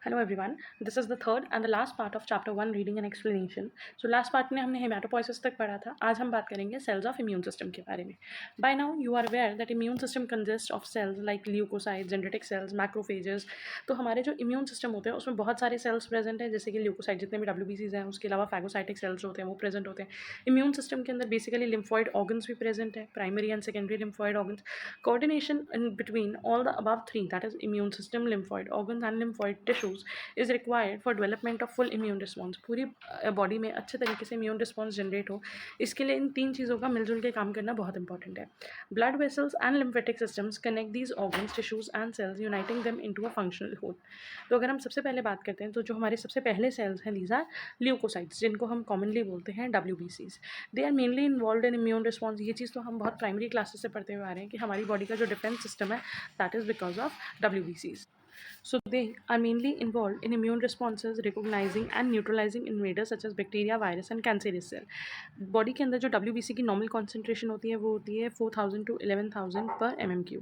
Hello everyone. This is the third and the last part of chapter 1 reading and explanation. So last part में हमने haematopoiesis तक पढ़ा था. आज हम बात करेंगे cells of immune system के बारे में. By now you are aware that immune system consists of cells like leukocytes, dendritic cells, macrophages. तो हमारे जो immune system होते हैं उसमें बहुत सारे cells present हैं जैसे कि leukocyte जितने भी WBCs हैं, उसके अलावा phagocytic cells होते हैं वो present होते हैं. Immune system के अंदर basically lymphoid organs भी present हैं, primary and secondary lymphoid organs. Coordination in between all the above three, that is immune system, lymphoid organs and lymphoid tissues, is required for development of full immune response. पूरी body में अच्छे तरीके से immune response generate हो, इसके लिए इन तीन चीज़ों का मिलजुल के काम करना बहुत इंपॉर्टेंट है. Blood vessels and lymphatic systems connect these organs, tissues and cells, uniting them into a functional whole. तो अगर हम सबसे पहले बात करते हैं तो जो हमारे सबसे पहले cells हैं, these are leukocytes, जिनको हम commonly बोलते हैं WBCs. They are mainly involved in immune response. ये चीज़ तो हम बहुत प्राइमरी क्लासेस से पढ़ते हुए आ रहे हैं कि हमारी बॉडी का जो डिफेंस सिस्टम है that is because of WBCs. So they are mainly involved in immune responses, recognizing and neutralizing invaders such as bacteria, virus and cancerous cell. Body के अंदर जो WBC की नॉर्मल कॉन्सेंट्रेशन होती है वो होती है 4000 to 11000 per mm3.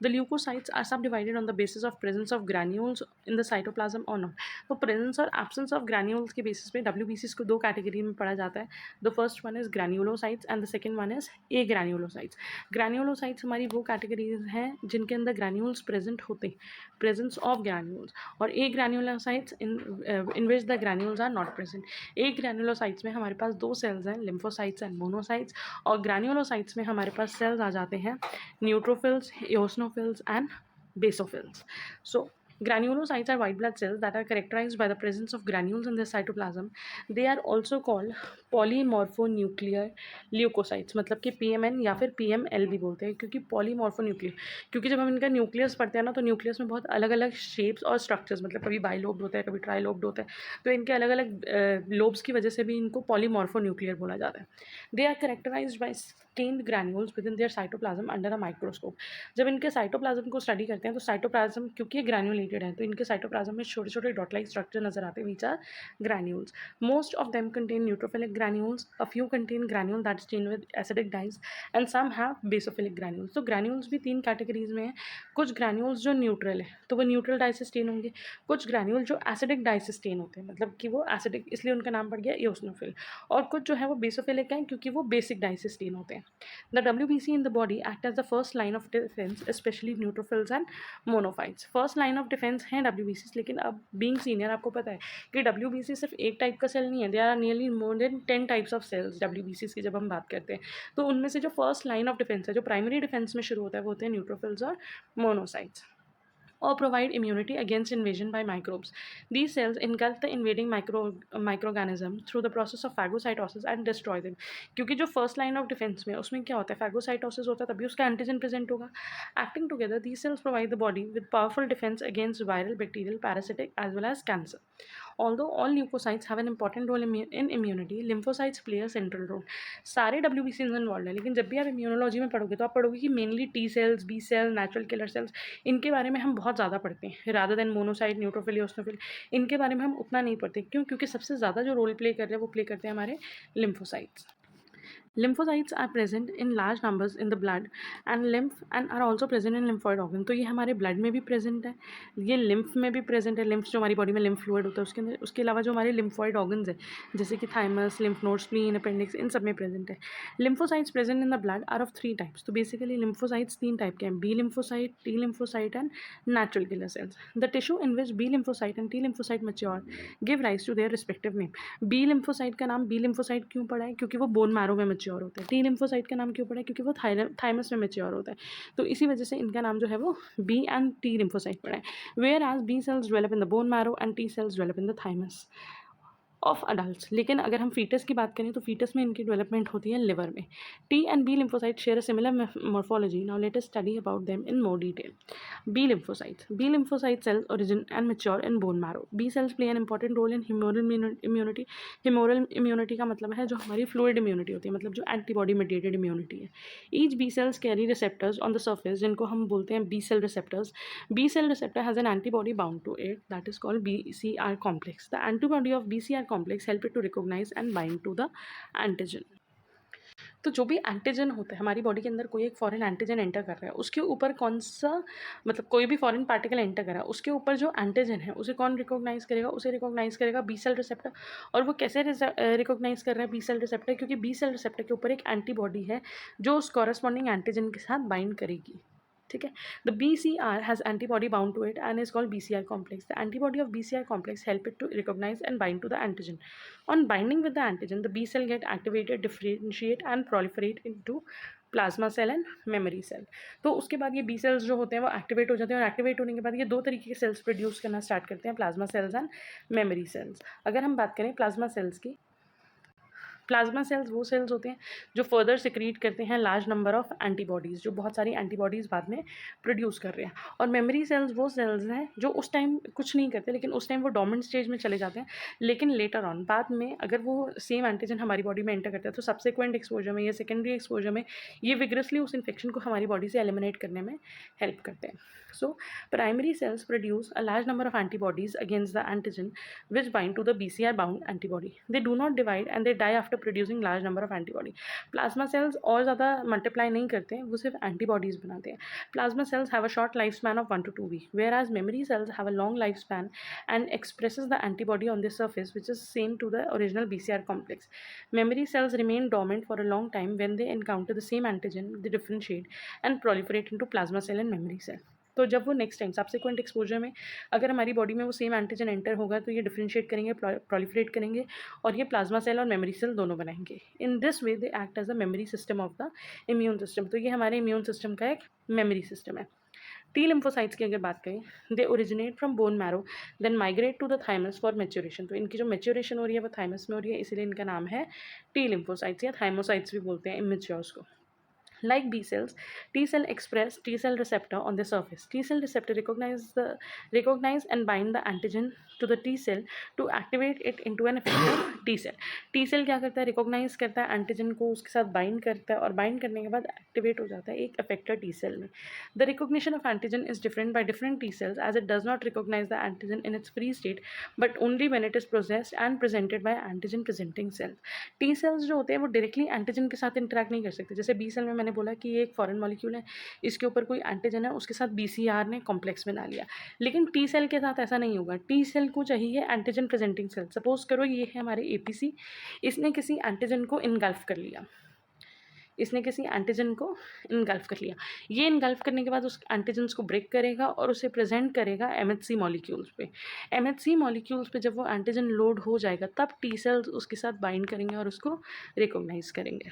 The leukocytes are subdivided on the basis of presence of granules in the cytoplasm or not. तो presence और absence of granules के basis पे WBCs को दो कैटेगरी में पढ़ा जाता है. The first one is granulocytes and the second one is agranulocytes. Granulocytes हमारी वो कैटेगरीज हैं जिनके अंदर granules present होते हैं, presence of granules, और agranulocytes in which the granules are not present. agranulocytes में हमारे पास दो सेल्स हैं, lymphocytes and monocytes, और granulocytes में हमारे पास सेल्स आ जाते हैं neutrophils, eosinophils and basophils. So granulocytes are white blood cells that are characterized by the presence of granules in their cytoplasm. They are also called polymorphonuclear leukocytes, मतलब कि PMN या फिर PML भी बोलते हैं, क्योंकि polymorphonuclear, क्योंकि जब हम इनका न्यूक्लियस पढ़ते हैं ना तो न्यूक्लियस में बहुत अलग अलग शेप्स और स्ट्रक्चर्स, मतलब कभी बाइलोब्ड होता है, कभी ट्राइलोब्ड होता है, तो इनके अलग अलग लोब्स की वजह से भी इनको polymorphonuclear बोला जाता है. They are characterized by stained granules within their cytoplasm under a microscope. जब इनके साइटोप्लाज्म को स्टडी करते हैं तो साइटोप्लाज्म क्योंकि ग्रैन्युलेटेड है तो इनके साइटोप्लाज्म में छोटे छोटे डॉट लाइक स्ट्रक्चर नजर आते हैं, which are granules. Most of them contain neutrophilic granules, a few contain granule that stain with acidic dyes and some have basophilic granules. तो ग्रैन्यूल्स भी तीन कैटेगरीज में हैं. कुछ ग्रैन्यूल्स जो न्यूट्रल है तो वो न्यूट्रल डाई से स्टेन होंगे, कुछ ग्रैन्यूल जो एसिडिक डाई से स्टेन होते हैं, मतलब कि वो एसिडिक इसलिए उनका नाम पड़ गया एओसिनोफिल, और कुछ जो है वो बेसोफिलिक हैं क्योंकि वो बेसिक डाई से स्टेन होते हैं. The WBC in the body act as the first line of defense, especially neutrophils and monophytes. First line of defence हैं WBCs, लेकिन अब बीइंग सीनियर आपको पता है कि WBC सिर्फ एक टाइप का सेल नहीं है, there are nearly more than 10 types of cells WBCs की जब हम बात करते हैं. तो उनमें से जो फर्स्ट लाइन ऑफ डिफेंस है, जो प्राइमरी डिफेंस में शुरू होता है, वो होते हैं न्यूट्रोफिल्स और monocytes, or provide immunity against invasion by microbes. These cells engulf the invading microorganism through the process of phagocytosis and destroy them. क्योंकि जो फर्स्ट लाइन ऑफ डिफेंस में उसमें क्या होता है, phagocytosis होता है, तभी उसका एंटीजन प्रेजेंट होगा. Acting together, these cells provide the body with powerful defense against viral, bacterial, parasitic as well as cancer. Although all leukocytes have an important role in immunity, lymphocytes play a central role. सारे WBCs involve हैं, लेकिन जब भी आप immunology में पढ़ोगे तो आप पढ़ोगे कि mainly T cells, B cell, natural killer cells, इनके बारे में हम बहुत ज़्यादा पढ़ते हैं rather than monocyte, neutrophil, eosinophil. इनके बारे में हम उतना नहीं पढ़ते. क्यों? क्योंकि सबसे ज़्यादा जो रोल प्ले कर रहे हैं वो प्ले करते हैं हमारे lymphocytes. Lymphocytes are present in large numbers in the blood and lymph and are also present in lymphoid organ. तो ये हमारे ब्लड में भी प्रेजेंट है, ये लिम्फ में भी प्रेजेंट है. लिम्फ जो हमारी बॉडी में लिम्फ फ्लूइड होता है उसके अंदर, उसके अलावा जो हमारे लिम्फॉइड ऑर्गन्स है जैसे कि thymus, lymph node, spleen, appendix, इन सब में प्रेजेंट है. Lymphocytes present in the blood are of 3 types. तो बेसिकली लिम्फोसाइट्स 3 टाइप के हैं, B lymphocyte, T lymphocyte and natural killer cells. The tissue in which B lymphocyte and T lymphocyte mature give rise to their respective name. B lymphocyte का नाम B lymphocyte क्यों पड़ा है? क्योंकि वो bone marrow में मैच्योर होता है. टी लिम्फोसाइट का नाम क्यों पड़ा है? क्योंकि वो थाइमस में मैच्योर होता है. तो इसी वजह से इनका नाम जो है वो बी एंड टी लिम्फोसाइट पड़ा है. Whereas B cells develop in the bone marrow and T cells develop in the thymus of adult. लेकिन अगर हम फीटस की बात करें तो फीटस में इनकी डेवलपमेंट होती है लिवर में. T and B lymphocyte share a similar morphology. Now let us study about them in more detail. B lymphocyte cells origin and mature in bone marrow. B cells play an important role in humoral immunity. Humoral immunity का मतलब है जो हमारी fluid immunity होती है, मतलब जो antibody mediated immunity है. Each B cells carry receptors on the surface जिनको हम बोलते हैं B cell receptors. B cell receptor has an antibody bound to it that is called BCR complex. The antibody of BCR complex help it to recognize and bind to the antigen. तो जो भी antigen होता है हमारी body के अंदर, कोई एक फॉरेन एंटीजन एंटर कर रहा है, उसके ऊपर कौन सा, मतलब कोई भी फॉरेन पार्टिकल एंटर कर रहा है, उसके ऊपर जो एंटीजन है उसे कौन रिकॉग्नाइज करेगा? उसे रिकॉग्नाइज करेगा बी सेल रिसेप्टर। और वो कैसे रिकॉग्नाइज कर रहा है बी सेल रिसेप्टर? क्योंकि बी सेल रिसेप्टर के ऊपर एक एंटीबॉडी है जो उस कॉरस्पॉन्डिंग एंटीजन के साथ बाइंड करेगी। ठीक है, the BCR has antibody bound to it and is called BCR complex. The antibody of BCR complex help it to recognize and bind to the antigen. On binding with the antigen, the B cell get activated, differentiate and proliferate into plasma cell and memory cell. तो उसके बाद ये B sales जो होते हैं वो activate हो जाते हैं, और एक्टिवेट होने के बाद ये दो तरीके के सेल्स प्रोड्यूस करना स्टार्ट करते हैं, plasma cells and memory cells. अगर हम बात करें प्लाज्मा सेल्स की, प्लाज्मा सेल्स वो सेल्स होते हैं जो फर्दर सिक्रीट करते हैं लार्ज नंबर ऑफ एंटीबॉडीज़, जो बहुत सारी एंटीबॉडीज़ बाद में प्रोड्यूस कर रहे हैं। और मेमोरी सेल्स वो सेल्स हैं जो उस टाइम कुछ नहीं करते, लेकिन उस टाइम वो डोमेंट स्टेज में चले जाते हैं, लेकिन लेटर ऑन बाद में अगर वो सेम एंटीजन हमारी बॉडी में एंटर करता है तो सब्सिक्वेंट एक्सपोजर में या सेकेंडरी एक्सपोजर में ये विग्रसली उस इन्फेक्शन को हमारी बॉडी से एलिमिनेट करने में हेल्प करते हैं। So, primary cells produce a large number of antibodies against the antigen which bind to the BCR bound antibody. They do not divide and they die after producing large number of antibody. Plasma cells और ज़्यादा multiply नहीं करते हैं, वो सिर्फ antibodies बनाते हैं. Plasma cells have a short lifespan of 1 to 2 weeks, whereas memory cells have a long lifespan and expresses the antibody on the surface which is same to the original BCR complex. Memory cells remain dormant for a long time. When they encounter the same antigen, they differentiate and proliferate into plasma cell and memory cell. तो जब वो next time subsequent exposure में अगर हमारी body में वो same antigen enter होगा तो ये डिफरेंशिएट करेंगे, प्रोलिफरेट करेंगे और ये प्लाज्मा सेल और मेमोरी सेल दोनों बनाएंगे। In this way they act as a memory system of the immune system. तो ये हमारे इम्यून सिस्टम का एक मेमोरी सिस्टम है। टी लिम्फोसाइट्स की अगर बात करें, they originate from bone marrow then migrate to the thymus for maturation. तो इनकी जो मेच्योरेशन हो रही है वो थाइमस में हो रही है, इसीलिए इनका नाम है टी लिम्फोसाइट्स या थाइमोसाइट्स भी बोलते हैं इमेच्योर्स को। Like B cells, T cell express T cell receptor on the surface. T cell receptor recognize and bind the antigen to the T cell to activate it into an effector T cell. T cell क्या करता है? Recognise करता है antigen को, उसके साथ bind करता है और बाइंड करने के बाद एक्टिवेट हो जाता है एक effector T cell में. The recognition of antigen is different by different T cells as it does not recognize the antigen in its free state but only when it is processed and presented by antigen presenting cells. T cells जो होते हैं वो directly antigen के साथ interact नहीं कर सकते। जैसे B cell में मैंने बोला कि ये एक फॉरेन मॉलिक्यूल है, इसके ऊपर कोई एंटीजन है, उसके साथ BCR ने कॉम्प्लेक्स बना लिया, लेकिन टी सेल के साथ ऐसा नहीं होगा। टी सेल को चाहिए एंटीजन प्रेजेंटिंग सेल। सपोज करो ये है हमारे APC, इसने किसी एंटीजन को इनगल्फ कर लिया, इसने किसी एंटीजन को इनगल्फ कर लिया। ये इनगल्फ करने के बाद उस एंटीजन्स को ब्रेक करेगा और उसे प्रेजेंट करेगा MHC मॉलिक्यूल्स पे। MHC मॉलिक्यूल्स पे जब वो एंटीजन लोड हो जाएगा तब टी सेल्स उसके साथ बाइंड करेंगे और उसको रिकॉग्नाइज करेंगे।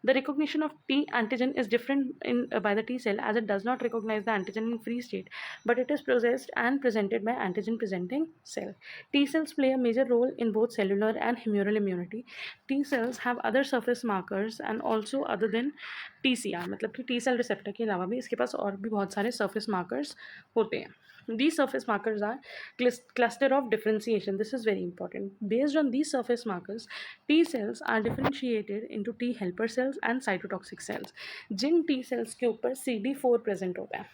The recognition of T antigen is different by the T cell as it does not recognize the antigen in free state, but it is processed and presented by antigen presenting cell. T cells play a major role in both cellular and humoral immunity. T cells have other surface markers and also other than TCR, मतलब कि T cell receptor के अलावा भी इसके पास और भी बहुत सारे surface markers होते हैं। These surface markers are cluster of differentiation. This is very important. Based on these surface markers, T cells are differentiated into T helper cells and cytotoxic cells. Jin T cells के ऊपर CD4 present होता है,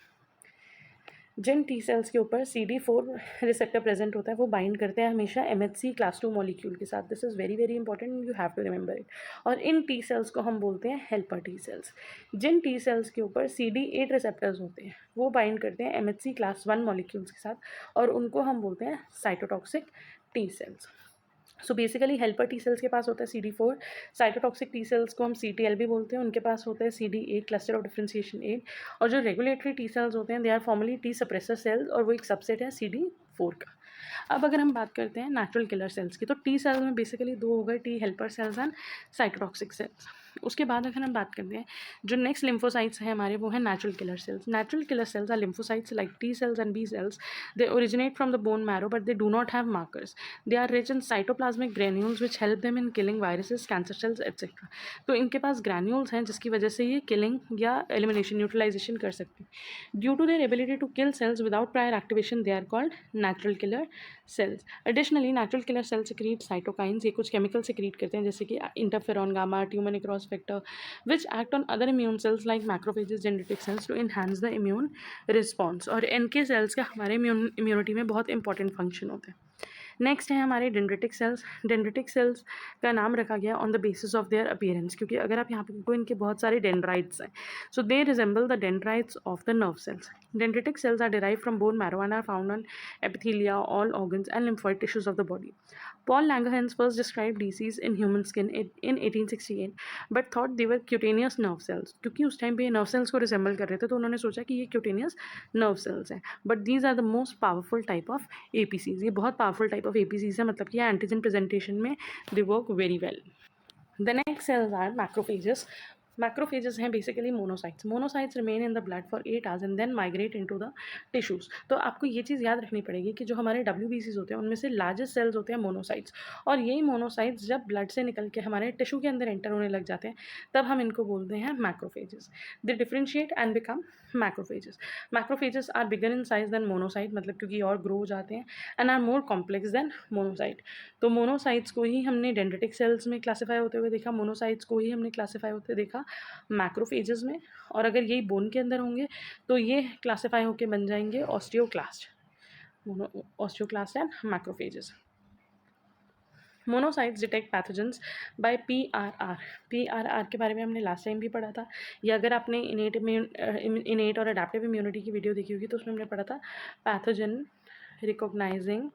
जिन T cells के ऊपर CD4 receptor present होता है वो bind करते हैं हमेशा MHC क्लास 2 मॉलिक्यूल के साथ। This is very very important, you have to remember it. और इन टी सेल्स को हम बोलते हैं हेल्पर टी सेल्स। जिन टी सेल्स के ऊपर CD8 रिसेप्टर्स होते हैं वो बाइंड करते हैं MHC क्लास 1 मॉलिक्यूल्स के साथ और उनको हम बोलते हैं cytotoxic T cells. So basically helper T cells के पास होता है CD4, साइटोटॉक्सिक टी सेल्स को हम CTL भी बोलते हैं, उनके पास होता है CD8 क्लस्टर ऑफ डिफरेंशिएशन 8, और जो रेगुलेटरी टी सेल्स होते हैं they are formerly T suppressor cells और वो एक सबसेट है CD4 का। अब अगर हम बात करते हैं नेचुरल किलर सेल्स की, तो टी सेल्स में बेसिकली दो हो गए, T helper cells and cytotoxic cells. उसके बाद अगर हम बात करते हैं जो नेक्स्ट लिम्फोसाइट्स हैं हमारे वो है natural killer cells. Natural killer cells are lymphocytes like T cells and B cells. They originate from the bone marrow but they do not have markers. They are rich in cytoplasmic granules which help them in killing viruses, cancer cells etcetera. तो इनके पास granules हैं जिसकी वजह से ये killing या elimination, neutralisation कर सकते हैं। Due to their ability to kill cells without prior activation they are called natural killer cells. Additionally natural killer cell secrete cytokines, ये कुछ केमिकल सिक्रीट करते हैं जैसे कि interferon gamma, tumour necrosis factor which act on other immune cells like macrophages, dendritic cells to enhance the immune response। और NK cells का हमारे immunity में बहुत इंपॉर्टेंट फंक्शन होते हैं। नेक्स्ट है हमारे डेंड्रिटिक सेल्स। डेंड्रिटिक सेल्स का नाम रखा गया on the basis of their appearance, क्योंकि अगर आप यहाँ पे देखो इनके बहुत सारे डेंड्राइट्स हैं, so they resemble the dendrites of the nerve cells. Dendritic cells are derived from bone marrow and are found on epithelia, all organs, and lymphoid tissues of the body. Paul Langerhans first described DCs in human skin in 1868, but thought they were cutaneous nerve cells. क्योंकि उस time पे ये nerve cells को resemble कर रहे थे, तो उन्होंने सोचा कि ये क्यूटेनियस नर्व सेल्स हैं. But these are the most powerful type of APCs. ये बहुत पावरफुल टाइप ऑफ APCs है, मतलब कि एंटीजन प्रेजेंटेशन में they work very well. The next cells are macrophages. Macrophages हैं basically monocytes. Monocytes remain in the blood for 8 hours and then migrate into the tissues. तो आपको ये चीज़ याद रखनी पड़ेगी कि जो हमारे WBCs होते हैं उनमें से लार्जेस्ट सेल्स होते हैं मोनोसाइट्स, और यही मोनोसाइट्स जब ब्लड से निकल के हमारे टिश्यू के अंदर एंटर होने लग जाते हैं तब हम इनको बोलते हैं macrophages. They differentiate and become macrophages. Macrophages are bigger in size than monocyte, मतलब क्योंकि और ग्रो हो जाते हैं, and are more complex than monocyte. तो मोनोसाइट्स को ही हमने डेंड्रिटिक सेल्स में क्लासीफाई होते हुए देखा, मोनोसाइट्स को ही हमने क्लासीफाई होते देखा मैक्रोफेजेस में, और अगर यही बोन के अंदर होंगे तो ये क्लासीफाई होके बन जाएंगे osteoclast. Osteoclast and macrophages. Monocytes detect pathogens by PRR. PRR के बारे में हमने लास्ट टाइम भी पढ़ा था, या अगर आपने इनेट और अडेप्टिव इम्यूनिटी की वीडियो देखी होगी तो उसमें हमने पढ़ा था पैथोजन रिकॉग्नाइजिंग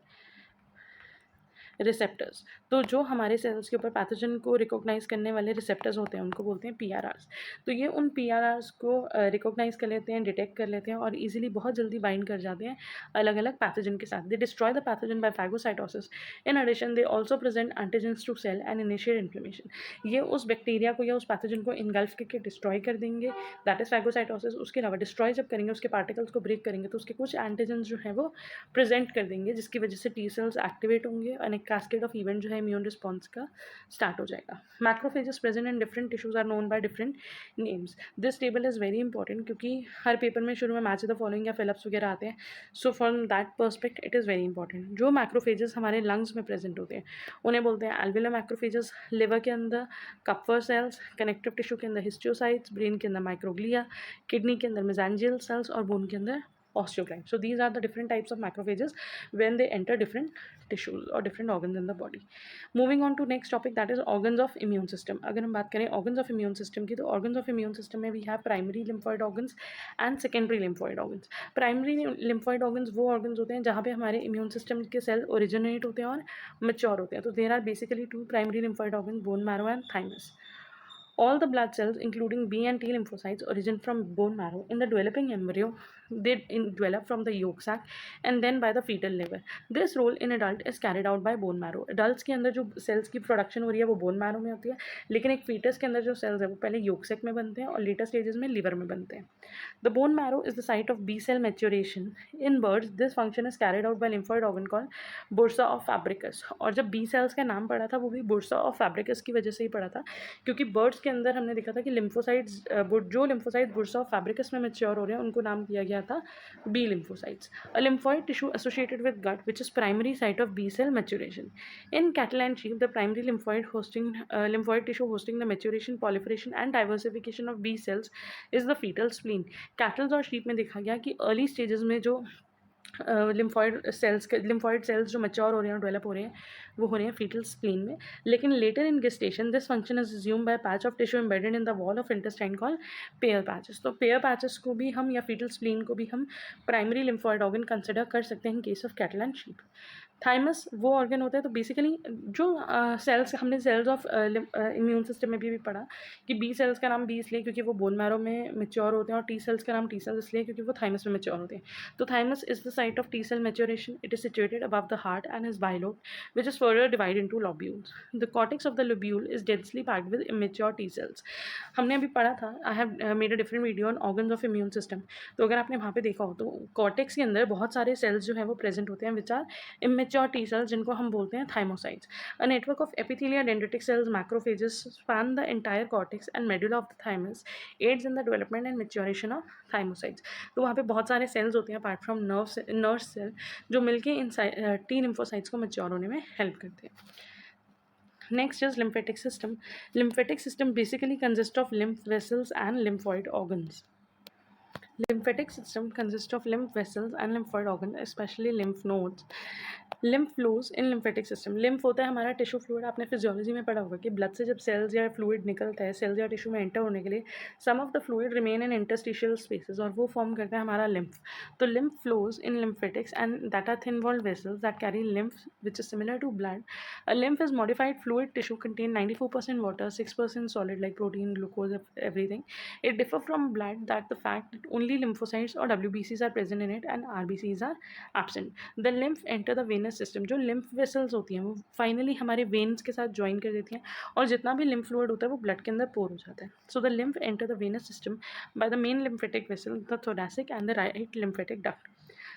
रिसेप्टर्स. तो जो हमारे सेल्स के ऊपर पैथोजन को रिकॉग्नाइज करने वाले रिसेप्टर्स होते हैं उनको बोलते हैं PRRs. तो ये उन PRRs को रिकॉग्नाइज कर लेते हैं, डिटेक्ट कर लेते हैं और इजीली बहुत जल्दी बाइंड कर जाते हैं अलग अलग पैथोजन के साथ. They destroy the pathogen by phagocytosis. In addition they also present antigens to cell and initiate inflammation. ये उस बैक्टीरिया को या उस पैथोजन को इनगल्फ करके डिस्ट्रॉय कर देंगे, दैट इज फैगोसाइटोसिस. उसके अलावा डिस्ट्रॉय जब करेंगे, उसके पार्टिकल्स को ब्रेक करेंगे, तो उसके कुछ एंटीजेंस जो है वो प्रेजेंट कर देंगे, जिसकी वजह से T सेल्स एक्टिवेट होंगे और एक कैस्केड ऑफ इवेंट जो है इम्यून रिस्पॉन्स का स्टार्ट हो जाएगा. Macrophages present in different tissues are known by different names. This table is very important, क्योंकि हर पेपर में शुरू में मैच द फॉलोइंग या फिलअप्स वगैरह आते हैं. So from that perspective it is very important. जो मैक्रोफेजेस हमारे लंग्स में प्रेजेंट होते हैं उन्हें बोलते हैं एल्वियुलर मैक्रोफेजेस. लिवर के अंदर कपवर सेल्स, कनेक्टिव टिश्यू के अंदर हिस्टियोसाइट्स, ब्रेन के अंदर माइक्रोग्लिया, किडनी के अंदर मेसेंजियल सेल्स और बोन के अंदर osteoclasts. So these are the different types of macrophages when they enter different tissues or different organs in the body. Moving on to next topic, that is organs of immune system. अगर हम बात करें organs of immune system की, तो organs of immune system में we have primary lymphoid organs and secondary lymphoid organs. Primary lymphoid organs वो organs होते हैं जहाँ पे हमारे immune system के cell originate होते हैं और mature होते हैं. तो there are basically two primary lymphoid organs, bone marrow and thymus. All the blood cells, including B and T lymphocytes, origin from bone marrow. In the developing embryo, they develop from the yolk sac and then by the fetal liver. This role in adult is carried out by bone marrow. Adults के अंदर जो cells की production हो रही है वो bone marrow में होती है, लेकिन एक fetus के अंदर जो cells है वो पहले yolk sac में बनते हैं और later stages में liver में बनते हैं. The bone marrow is the site of B cell maturation. In birds, this function is carried out by lymphoid organ called bursa of fabricus. और जब B cells का नाम पड़ा था वो भी bursa of fabricus की वजह से ही पड़ा था, क्योंकि birds के अंदर हमने देखा था कि लिम्फोसाइट्स, जो लिम्फोसाइट बुर्सा ऑफ फैब्रिकस में मैच्योर हो रहे हैं उनको नाम दिया गया था B lymphocytes. A lymphoid tissue associated with gut which is primary site of B cell maturation. In cattle and sheep the primary lymphoid tissue hosting the maturation, proliferation and diversification of B cells is the fetal spleen. Kettles और sheep में देखा गया कि early stages में जो lymphoid sales जो mature हो रहे हैं, डेवलप हो रहे हैं, वो हो रहे हैं फीटल स्प्लीन में. लेकिन later in gestation this function is assume by patch of tissue embedded in the wall of intestine called Peyer patches. तो पेयर पैचेस को भी हम, या फीटल स्प्लीन को भी हम प्राइमरी लिम्फॉइड ऑर्गन कंसिडर कर सकते हैं in case of cattle and sheep. Thymus वो ऑर्गन होता है, तो बेसिकली जो सेल्स, हमने सेल्स ऑफ इम्यून सिस्टम में भी पढ़ा कि बी सेल्स का नाम बी इसलिए क्योंकि वो बोन मैरो में मैच्योर होते हैं, और टी सेल्स का नाम टी सेल्स इसलिए क्योंकि वो थाइमस में मैच्योर होते हैं. तो thymus is the site of T cell maturation. It is situated above the heart and is bilobed, which is further divided into lobules. The cortex of the lobule is densely packed with immature T cells. हमने अभी पढ़ा था, I have made a different video on organs of immune system. तो अगर आपने वहाँ पे देखा हो तो कॉर्टेक्स के अंदर बहुत सारे सेल्स जो है वो प्रेजेंट होते हैं, which are immature T cells, जिनको हम बोलते हैं thymocytes. A network of epithelia dendritic cells, macrophages span the entire cortex and medulla of the thymus, aids in the development and maturation of thymocytes. तो वहाँ पे बहुत सारे सेल्स होते हैं अपार्ट फ्रॉम नर्व सेल, जो मिलके इन टी लिम्फोसाइट्स को मैच्योर होने में हेल्प करते हैं. Next is lymphatic system. Lymphatic system basically consist of lymph vessels and lymphoid organs. Lymphatic system consists of lymph vessels and lymphoid organs, especially lymph nodes. Lymph flows in lymphatic system. lymph होता है हमारा tissue fluid. आपने physiology में पढ़ा होगा कि blood से जब सेल्स या फ्लूइड निकलता है सेल्स या टिश्यू में एंटर होने के लिए some of the fluid remain in interstitial spaces और वो फॉर्म करता है हमारा lymph. तो lymph flows in lymphatics and that are thin walled vessels that carry lymph which is similar to blood. A lymph is modified fluid tissue contain 94% water, 6% solid like protein, glucose, everything. It differ from blood that the fact that only lymphocytes or WBCs are present in it and RBCs are absent. The lymph enter the venous system. जो lymph vessels होती हैं वो finally हमारे veins के साथ join कर देती हैं और जितना भी lymph fluid होता है वो blood के अंदर pour हो जाता है. So the lymph enter the venous system by the main lymphatic vessel, the thoracic and the right lymphatic duct.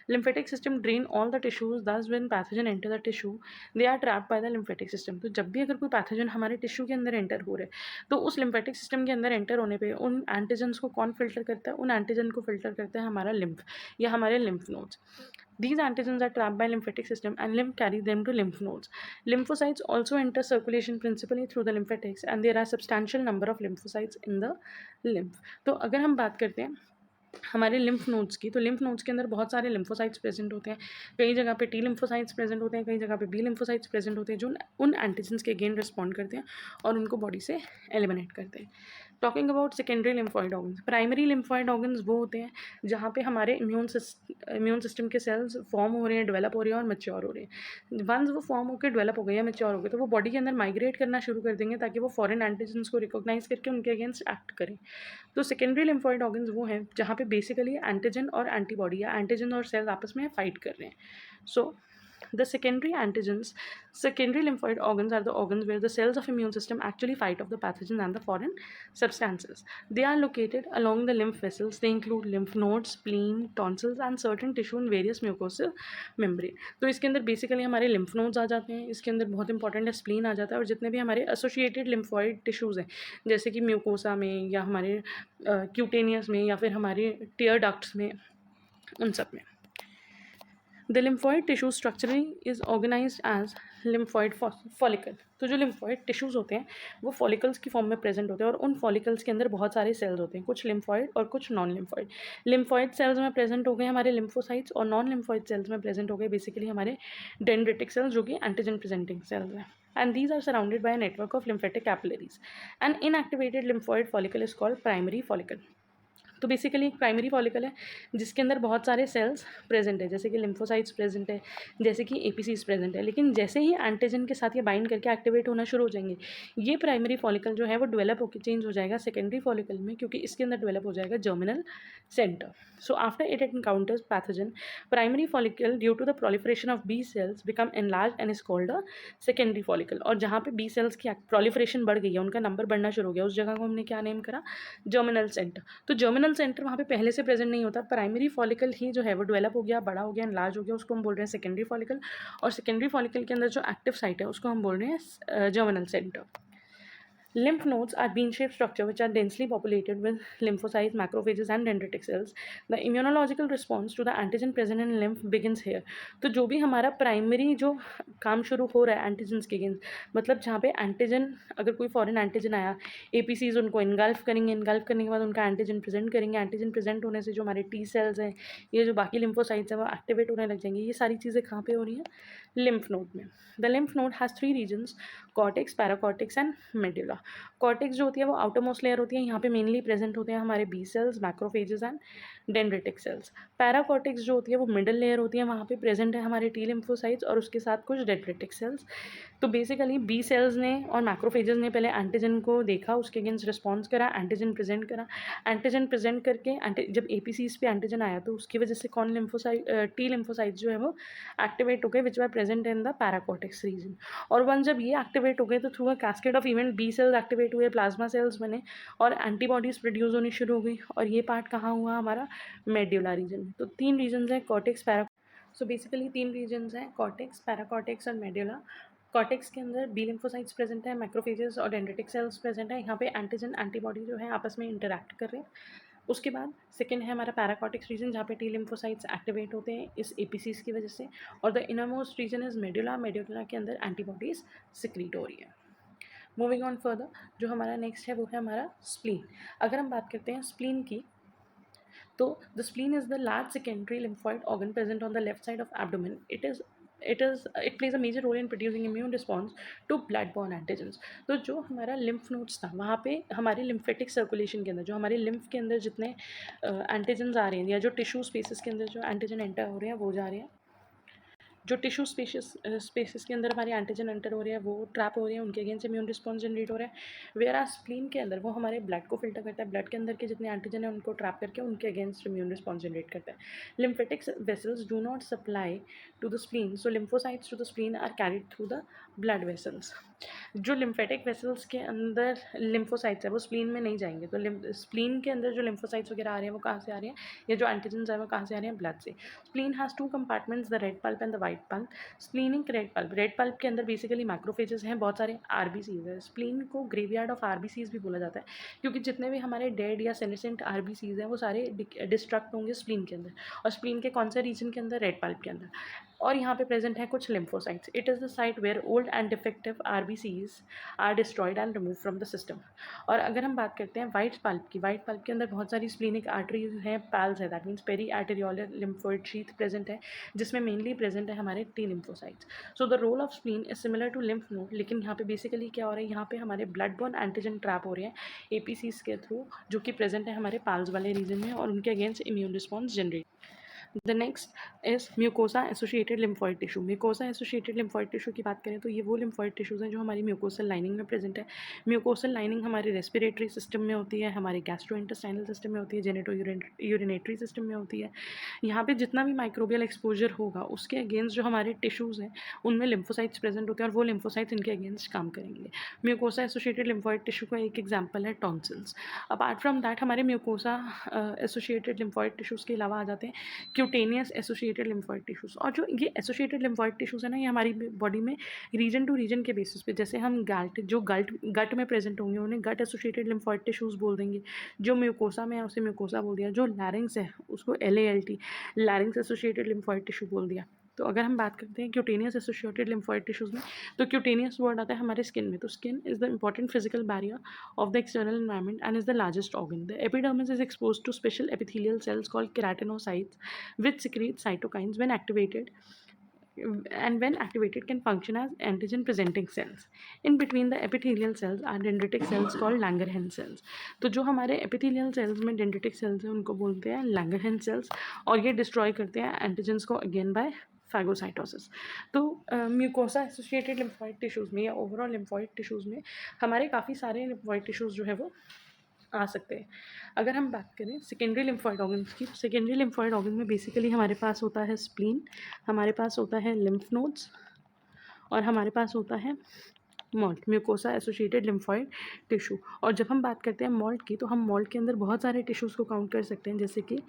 Lymphatic system drain all the tissues, thus when pathogen enter the tissue they are trapped by the lymphatic system. तो जब भी अगर कोई pathogen हमारे tissue के अंदर enter हो रहे हैं तो उस लिम्फेटिक सिस्टम के अंदर एंटर होने पे उन एंटीजन्स को कौन फिल्टर करता है? उन एंटीजन को फिल्टर करता है हमारा लिम्फ या हमारे lymph nodes. These antigens are trapped by lymphatic system and lymph carry them to lymph nodes. Lymphocytes also enter circulation principally through the lymphatics and there are substantial number of lymphocytes in the lymph. तो अगर हम बात करते हैं हमारे lymph nodes की, तो lymph nodes के अंदर बहुत सारे लिम्फोसाइट्स प्रेजेंट होते हैं. कई जगह पे टी लिम्फोसाइट्स प्रेजेंट होते हैं, कई जगह पे बी लिम्फोसाइट्स प्रेजेंट होते हैं जो उन एंटीजन्स के अगेन रिस्पॉन्ड करते हैं और उनको बॉडी से एलिमिनेट करते हैं. Talking about secondary lymphoid organs. Primary lymphoid organs वो होते हैं जहाँ पे हमारे इम्यून सिस्टम के सेल्स फॉर्म हो रहे हैं, डेवलप हो रहे हैं और मैच्योर हो रहे हैं. वंस वो फॉर्म होकर डेवलप हो गए या मैच्योर हो गए तो वो बॉडी के अंदर माइग्रेट करना शुरू कर देंगे ताकि वो फॉरेन एंटीजन्स को रिकॉग्नाइज करके उनके अगेंस्ट एक्ट करें. तो सेकेंडरी लिम्फॉइड ऑर्गन्स वो हैं जहाँ पे बेसिकली एंटीजन और एंटीबॉडी या एंटीजन और सेल्स आपस में फाइट कर रहे हैं. सो the secondary lymphoid organs are the organs where the cells of immune system actually fight off the pathogens and the foreign substances. They are located along the lymph vessels. They include lymph nodes, spleen, tonsils and certain tissue in various mucosal membrane. तो इसके अंदर basically हमारे lymph nodes आ जाते हैं. इसके अंदर बहुत important है स्प्लीन आ जाता है और जितने भी हमारे एसोसिएटेड lymphoid टिश्यूज़ हैं जैसे कि म्यूकोसा में या हमारे क्यूटेनियस में या फिर हमारे टीयर डक्ट्स में, उन सब में. The lymphoid tissue structurally is organized as lymphoid follicle. तो जो lymphoid tissues होते हैं वो follicles की फॉर्म में प्रेजेंट होते हैं और उन follicles के अंदर बहुत सारे सेल्स होते हैं, कुछ lymphoid और कुछ नॉन lymphoid. lymphoid सेल्स में प्रेजेंट हो गए हमारे lymphocytes और नॉन lymphoid सेल्स में प्रेजेंट हो गए बेसिकली हमारे dendritic cells जो कि antigen presenting cells हैं. And these are surrounded by a network of lymphatic capillaries. An inactivated lymphoid follicle is called primary follicle. तो बेसिकली एक प्राइमरी फॉलिकल है जिसके अंदर बहुत सारे सेल्स प्रेजेंट है जैसे कि लिम्फोसाइट्स प्रेजेंट है, जैसे कि एपीसीज प्रेजेंट है. लेकिन जैसे ही एंटीजन के साथ ये बाइंड करके एक्टिवेट होना शुरू हो जाएंगे ये प्राइमरी फॉलिकल जो है वो डेवलप होकर चेंज हो जाएगा सेकेंडरी फॉलिकल में क्योंकि इसके अंदर डेवलप हो जाएगा germinal centre. So after it encounters pathogen primary follicle due to the proliferation of B cells become enlarge and is called a secondary follicle. और जहाँ पे बी सेल्स की प्रोलिफरेशन बढ़ गई है, उनका नंबर बढ़ना शुरू हो गया, उस जगह को हमने क्या नेम करा? Germinal centre. तो जर्मिनल सेंटर वहाँ पे पहले से प्रेजेंट नहीं होता, प्राइमरी फॉलिकल ही जो है वो डेवलप हो गया, बड़ा हो गया, लार्ज हो गया, उसको हम बोल रहे हैं सेकेंडरी फॉलिकल. और सेकेंडरी फॉलिकल के अंदर जो एक्टिव साइट है उसको हम बोल रहे हैं germinal centre. Lymph nodes are bean-shaped structure which are densely populated with lymphocytes, macrophages and dendritic cells. The immunological response to the antigen present in lymph begins here. तो जो भी हमारा प्राइमरी जो काम शुरू हो रहा है एंटीजन्स के अगेंस्ट, मतलब जहाँ पे एंटीजन अगर कोई फॉरेन एंटीजन आया एपीसीज उनको इनगल्फ करेंगे, इनगल्फ करने के बाद उनका एंटीजन प्रेजेंट करेंगे, एंटीजन प्रेजेंट होने से जो हमारे टी सेल्स हैं ये जो बाकी लिम्फोसाइट्स हैं वो एक्टिवेट होने लग जाएंगे. ये सारी चीज़ें कहाँ पे हो रही हैं? लिम्फ नोड में. The lymph node has 3 regions, cortex, paracortex and medulla. Cortex जो होती है वो आउटर मोस्ट लेयर होती है, यहाँ पे मेनली प्रेजेंट होते हैं हमारे B cells, macrophages and dendritic cells. Paracortex जो होती है वो मिडल लेयर होती है, वहाँ पे प्रेजेंट है हमारे टी लिम्फोसाइट्स और उसके साथ कुछ डेंड्रिटिक सेल्स. तो बेसिकली बी सेल्स ने और मैक्रोफेजेस ने पहले एंटीजन को देखा, उसके अगेंस्ट रिस्पॉन्स करा, एंटीजन प्रेजेंट करा, एंटीजन प्रेजेंट करके जब एपीसीज पे एंटीजन आया तो उसकी वजह से कौन लिम्फोसाइट टी लिम्फोसाइट्स जो है वो एक्टिवेट हो गए which were present in the paracortex region. और वन जब ये एक्टिवेट हो गए तो through a cascade of event B cells activate हुए, प्लाज्मा सेल्स बने और एंटीबॉडीज़ प्रोड्यूस होनी शुरू हो गई. और ये पार्ट कहाँ हुआ? हमारा मेड्यूला रीजन. तो 3 रीजन्स हैं कॉर्टेक्स, सो बेसिकली 3 रीजन्स हैं कॉर्टेक्स, पैराकॉर्टेक्स और मेड्यूला. कॉर्टेक्स के अंदर बी लिम्फोसाइट्स प्रेजेंट है, मैक्रोफेजेस और डेंड्रिटिक सेल्स प्रेजेंट है. यहाँ पे एंटीजन एंटीबॉडी जो है आपस में इंटरैक्ट कर रहे हैं. उसके बाद सेकेंड है हमारा पैराकॉर्टेक्स रीजन जहाँ पे टी लिम्फोसाइट्स एक्टिवेट होते हैं इस एपीसीज की वजह से. और the innermost region is medulla. Medulla के अंदर एंटीबॉडीज़ सिक्रीट हो रही है. मूविंग ऑन फर्दर, जो हमारा नेक्स्ट है वो है हमारा स्प्लीन. अगर हम बात करते हैं स्प्लीन की तो the spleen is the large secondary lymphoid organ present on the left side of abdomen. It plays a major role in producing immune response to blood borne antigens. तो जो हमारा लिम्फ नोड्स था वहाँ पे हमारे lymphatic circulation के अंदर जो हमारे लिम्फ के अंदर जितने एंटीजन्स आ रहे हैं या जो टिश्यू स्पेसिस के अंदर जो एंटीजन एंटर हो रहे हैं वो जा रहे हैं. जो टिश्यू स्पेसिस के अंदर हमारे एंटीजन एंटर हो रहे हैं वो ट्रैप हो रहे हैं, उनके अगेंस्ट इम्यून रिस्पॉन्स जनरेट हो रहा है. वेयर आज स्प्लीन के अंदर वो हमारे ब्लड को फिल्टर करता है, ब्लड के अंदर के जितने एंटीजन है उनको ट्रैप करके उनके अगेंस्ट इम्यून रिस्पॉन्स जनरेट करता है. Lymphatic vessels do not supply to the spleen, so lymphocytes to the spleen are carried through the blood vessels. जो लिम्फेटिक वेसल्स के अंदर लिम्फोसाइट्स है वो स्प्लीन में नहीं जाएंगे, तो स्प्लीन के अंदर जो लिम्फोसाइट्स वगैरह आ रहे हैं वो कहाँ से आ रहे हैं, या जो एंटीजन्स है वो कहाँ से आ रहे हैं, ब्लड से. Spleen has to compartments, the red pulp and the white pulp. Splenic red pulp के अंदर बेसिकली मैक्रोफेजेस हैं, बहुत सारे आरबीसीज है. स्प्लीन को ग्रेवयार्ड ऑफ आरबीसीज भी बोला जाता है क्योंकि जितने भी हमारे डेड या सेनेसेंट आरबीसीज हैं वो सारे डिस्ट्रक्ट होंगे स्प्लीन के अंदर, और स्प्लीन के कौन से रीजन के अंदर, रेड पल्प के अंदर. और यहाँ पे प्रेजेंट है कुछ lymphocytes. It is the site where old and defective RBCs are destroyed and remove from the system. और अगर हम बात करते हैं वाइट पल्प के अंदर बहुत सारी स्प्लीनिक आर्टरीज हैं, पैल्स है, that means peri arteriolar lymphoid sheath present है जिसमें मेनली प्रेजेंट है हमारे T lymphocytes. So the role of spleen is similar to lymph node, लेकिन यहाँ पे बेसिकली क्या हो रहा है, यहाँ पे हमारे ब्लड बॉर्न एंटीजन ट्रैप हो रहे हैं एपीसीज के थ्रू जो कि प्रेजेंट है हमारे पैल्स वाले रीजन में, और उनके against immune response generate. The next is mucosa associated lymphoid tissue. Mucosa associated lymphoid tissue की बात करें तो ये वो लिम्फॉइड टिश्यूज़ हैं जो हमारी म्यूकोसल लाइनिंग में प्रेजेंट है. म्यूकोसल लाइनिंग हमारे रेस्पिरेटरी सिस्टम में होती है, हमारे गैस्ट्रोइंटेस्टाइनल सिस्टम में होती है, जेनेटो यूरिनेटरी सिस्टम में होती है. यहाँ पे जितना भी माइक्रोबियल एक्सपोजर होगा उसके अगेंस्ट जो हमारे टिश्यूज़ हैं उनमें लिम्फोसाइट्स प्रेजेंट होते हैं और वो लिम्फोसाइट्स इनके अगेंस्ट काम करेंगे. म्यूकोसा एसोसिएटेड लिम्फॉइड टिश्यू का एक एग्जाम्पल है टॉन्सिल्स. अपार्ट फ्रॉम दैट हमारे म्यूकोसा एसोसिएटेड लिम्फॉइड टिश्यूज़ के अलावा आ जाते हैं क्यूटेनियस एसोसिएटेड लिम्फॉइड टिश्यूज़. और जो ये एसोसिएटेड लिम्फॉइड टिश्यूज़ है ना, ये हमारी बॉडी में रीजन टू रीजन के बेसिस पे, जैसे हम गट में प्रेजेंट होंगे उन्हें गट एसोसिएटेड लिम्फॉइड टिश्यूज़ बोल देंगे. जो म्यूकोसा में है उसे म्यूकोसा बोल दिया. जो लैरिंग्स है उसको LALT लैरिंग्स एसोसिएटेड लिम्फॉइड टिश्यू बोल दिया. तो अगर हम बात करते हैं क्यूटेनियस एसोसिएटेड लिम्फॉइड टिश्यूज़ में, तो क्यूटेनियस वर्ड आता है हमारे स्किन में. तो skin is the important physical barrier of the external environment and is the largest organ. The epidermis is expose to special epithelial cells called keratinocytes which secrete cytokines when activated, and when activated can function as antigen presenting cells. In between the epithelial cells are dendritic cells called Langerhans cells. तो जो हमारे epithelial cells में dendritic cells हैं उनको बोलते हैं Langerhans cells, और ये डिस्ट्रॉय करते हैं एंटीजन्स को अगेन बाय फैगोसाइटोसिस. तो म्यूकोसा एसोसिएटेड लिम्फॉइड टिश्यूज़ में या ओवरऑल लिम्फॉइड टिश्यूज़ में हमारे काफ़ी सारे लिम्फॉइड टिश्यूज़ जो है वो आ सकते हैं. अगर हम बात करें सेकेंडरी लिम्फॉइड ऑर्गन्स की, सेकेंडरी लिम्फॉइड ऑर्गन में बेसिकली हमारे पास होता है स्प्लीन, हमारे पास होता है लिम्फ नोड्स, और हमारे पास होता है malt, mucosa associated lymphoid tissue. और जब हम बात करते हैं मॉल्ट की, तो हम मॉल्ट के अंदर बहुत सारे टिश्यूज़ को काउंट कर सकते हैं, जैसे कि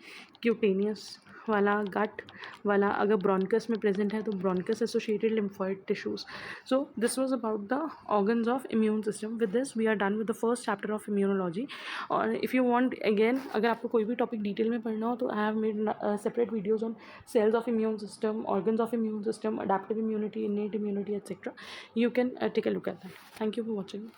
क्यूटेनियस वाला, गट वाला, अगर ब्रोंकस में प्रेजेंट है तो bronchus associated lymphoid tissues. So this was about the organs of immune system. With this we are done with the first chapter of immunology. और इफ़ यू वांट अगेन, अगर आपको कोई भी टॉपिक डिटेल में पढ़ना हो तो I have made separate videos on cells of immune system, organs of immune system, adaptive immunity, innate immunity, etc. You can take a look at that. Thank you for watching.